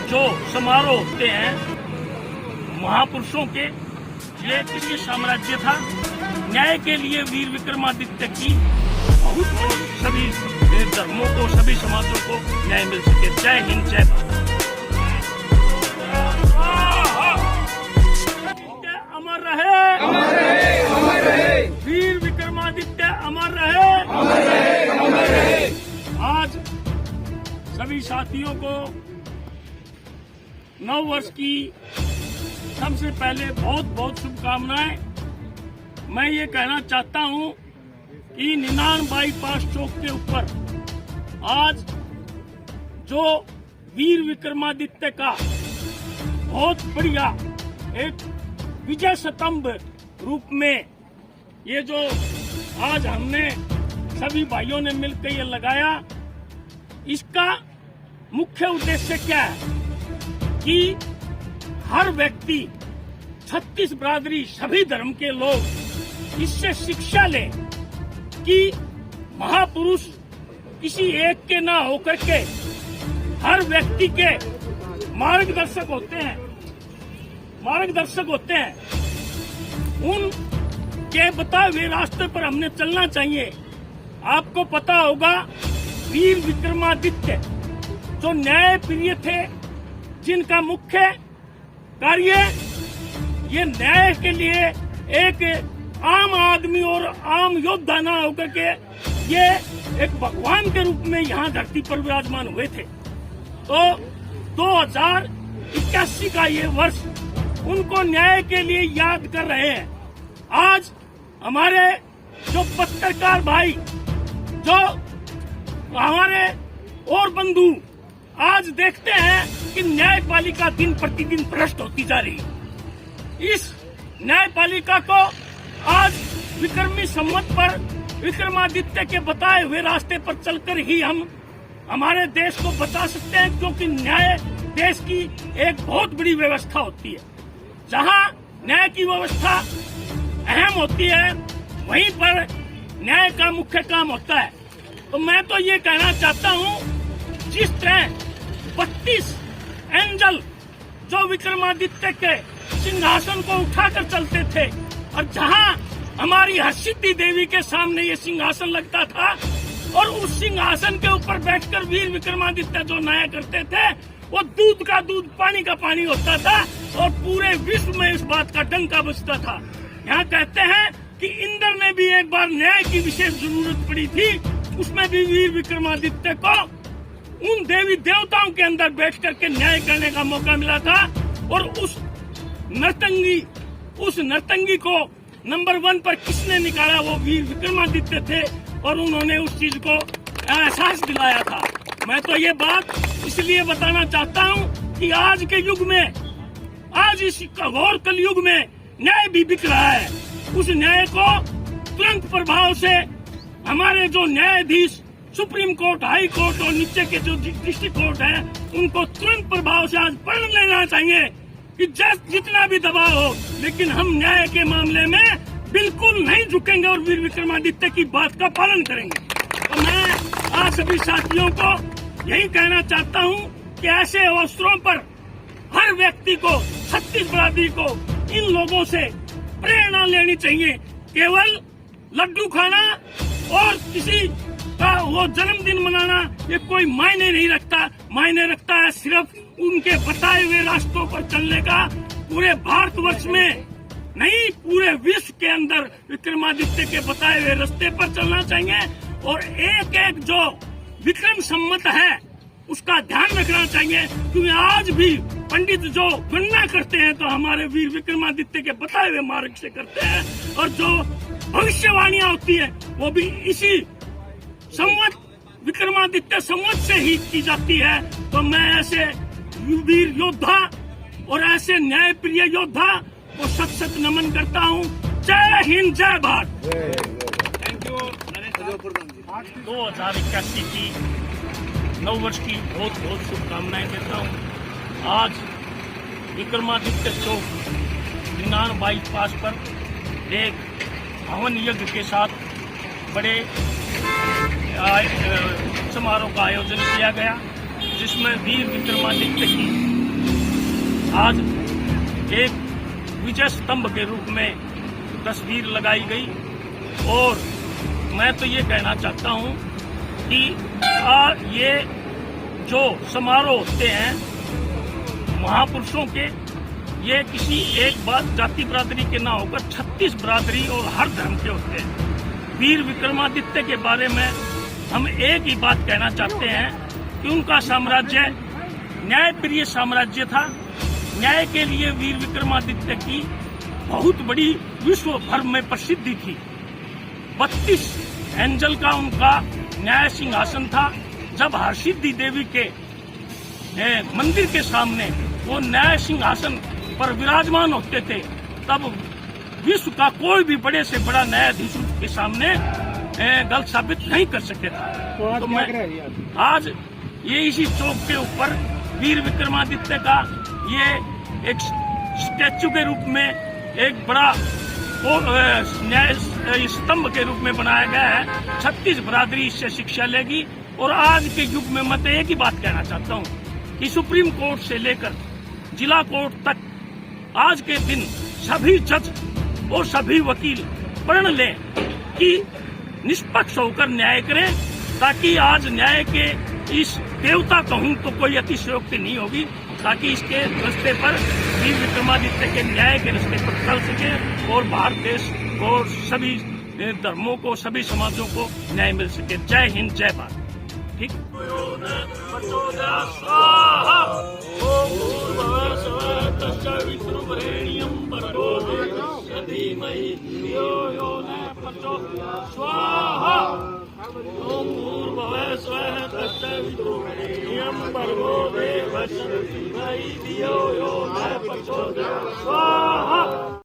जो समारोह होते हैं महापुरुषों के, ये किसी साम्राज्य था। न्याय के लिए वीर विक्रमादित्य की बहुत सभी धर्मों को, सभी समाजों को न्याय मिल सके। जय हिंद, जय भारत। अमर रहे, अमर रहे, अमर रहे। वीर विक्रमादित्य अमर रहे, अमर रहे, अमर रहे। आज सभी साथियों को नव वर्ष की सबसे पहले बहुत बहुत शुभकामनाएं। मैं ये कहना चाहता हूं कि निनान बाईपास चौक के ऊपर आज जो वीर विक्रमादित्य का बहुत बढ़िया एक विजय स्तंभ रूप में ये जो आज हमने सभी भाइयों ने मिलकर ये लगाया, इसका मुख्य उद्देश्य क्या है कि हर व्यक्ति, 36 बिरादरी, सभी धर्म के लोग इससे शिक्षा लें कि महापुरुष किसी एक के ना होकर के हर व्यक्ति के मार्गदर्शक होते हैं, उनके बताए हुए रास्ते पर हमने चलना चाहिए। आपको पता होगा वीर विक्रमादित्य जो न्याय प्रिय थे, जिनका मुख्य कार्य ये न्याय के लिए एक आम आदमी और आम योद्धा न होकर के ये एक भगवान के रूप में यहाँ धरती पर विराजमान हुए थे। तो 2081 का ये वर्ष उनको न्याय के लिए याद कर रहे हैं। आज हमारे जो पत्रकार भाई, जो हमारे और बंधु आज देखते हैं कि न्यायपालिका दिन प्रतिदिन भ्रष्ट होती जा रही है। इस न्यायपालिका को आज विक्रमी संवत पर विक्रमादित्य के बताए हुए रास्ते पर चलकर ही हम हमारे देश को बचा सकते हैं, क्योंकि न्याय देश की एक बहुत बड़ी व्यवस्था होती है। जहां न्याय की व्यवस्था अहम होती है, वहीं पर न्याय का मुख्य काम होता है। तो मैं तो ये कहना चाहता हूं, जिस तरह 32 एंजल जो विक्रमादित्य के सिंहासन को उठाकर चलते थे, और जहां हमारी हरसिद्धि देवी के सामने ये सिंहासन लगता था और उस सिंहासन के ऊपर बैठकर वीर विक्रमादित्य जो न्याय करते थे, वो दूध का दूध, पानी का पानी होता था और पूरे विश्व में इस बात का डंका बजता था। यहाँ कहते हैं कि इंद्र ने भी एक बार न्याय की विशेष जरूरत पड़ी थी, उसमें भी वीर विक्रमादित्य को उन देवी देवताओं के अंदर बैठ करके न्याय करने का मौका मिला था। और उस नर्तंगी को नंबर 1 पर किसने निकाला? वो वीर विक्रमादित्य थे, और उन्होंने उस चीज को एहसास दिलाया था। मैं तो ये बात इसलिए बताना चाहता हूँ कि आज के युग में, आज इस घोर कलयुग में न्याय भी बिक रहा है। उस न्याय को तुरंत प्रभाव से हमारे जो न्यायाधीश, सुप्रीम कोर्ट, हाई कोर्ट और नीचे के जो डिस्ट्रिक्ट कोर्ट है, उनको तुरंत प्रभाव से आज पढ़ लेना चाहिए कि जितना भी दबाव हो, लेकिन हम न्याय के मामले में बिल्कुल नहीं झुकेंगे और वीर विक्रमादित्य की बात का पालन करेंगे। तो मैं आज सभी साथियों को यही कहना चाहता हूं कि ऐसे अवसरों पर हर व्यक्ति को, 36 बिरादरी को इन लोगों से प्रेरणा लेनी चाहिए। केवल लड्डू खाना और किसी का वो जन्मदिन मनाना ये कोई मायने नहीं रखता। मायने रखता है सिर्फ उनके बताए हुए रास्तों पर चलने का। पूरे भारतवर्ष में नहीं, पूरे विश्व के अंदर विक्रमादित्य के बताए हुए रास्ते पर चलना चाहिए। और एक एक जो विक्रम सम्मत है उसका ध्यान रखना चाहिए, क्योंकि आज भी पंडित जो गणना करते हैं तो हमारे वीर विक्रमादित्य के बताए हुए मार्ग से करते हैं, और जो भविष्यवाणियां होती है वो भी इसी संवत, विक्रमादित्य संवत से ही की जाती है। तो मैं ऐसे वीर योद्धा और ऐसे न्याय प्रिय योद्धा को सत सत नमन करता हूँ। जय हिंद, जय भारत। Thank you. 2081 की नव वर्ष की बहुत बहुत शुभकामनाएं देता हूँ। आज विक्रमादित्य चौक निनान बाईपास पर एक हवन यज्ञ के साथ बड़े समारोह का आयोजन किया गया, जिसमें वीर विक्रमादित्य की आज एक विजय स्तंभ के रूप में तस्वीर लगाई गई। और मैं तो ये कहना चाहता हूं कि ये जो समारोह होते हैं महापुरुषों के, ये किसी एक बात जाति बिरादरी के ना होकर 36 बिरादरी और हर धर्म के होते हैं। वीर विक्रमादित्य के बारे में हम एक ही बात कहना चाहते हैं कि उनका साम्राज्य न्यायप्रिय साम्राज्य था। न्याय के लिए वीर विक्रमादित्य की बहुत बड़ी विश्व भर में प्रसिद्धि थी। 32 एंजल का उनका न्याय सिंहासन था। जब हरसिद्धि देवी के मंदिर के सामने वो न्याय सिंहासन पर विराजमान होते थे, तब विश्व का कोई भी बड़े से बड़ा न्यायाधीश के सामने गलत साबित नहीं कर सके था। तो मैं आज ये इसी चौक के ऊपर वीर विक्रमादित्य का ये एक स्टैचू के रूप में एक बड़ा न्याय स्तंभ के रूप में बनाया गया है। 36 बिरादरी इससे शिक्षा लेगी। और आज के युग में मैं तो एक ही बात कहना चाहता हूँ कि सुप्रीम कोर्ट से लेकर जिला कोर्ट तक आज के दिन सभी जज और सभी वकील प्रण लें कि निष्पक्ष होकर न्याय करें, ताकि आज न्याय के इस देवता कहूं तो कोई अतिशयोक्ति नहीं होगी, ताकि इसके रास्ते पर वीर विक्रमादित्य के न्याय के रास्ते पर चल सके और भारत देश और सभी धर्मों को, सभी समाजों को न्याय मिल सके। जय हिंद, जय भारत। ठीक। स्वाहा ओम भूर्भुवः स्वः तत्सवितुर्वरेण्यं भर्गो देवस्य धीमहि धियो यो न प्रचोदयात्।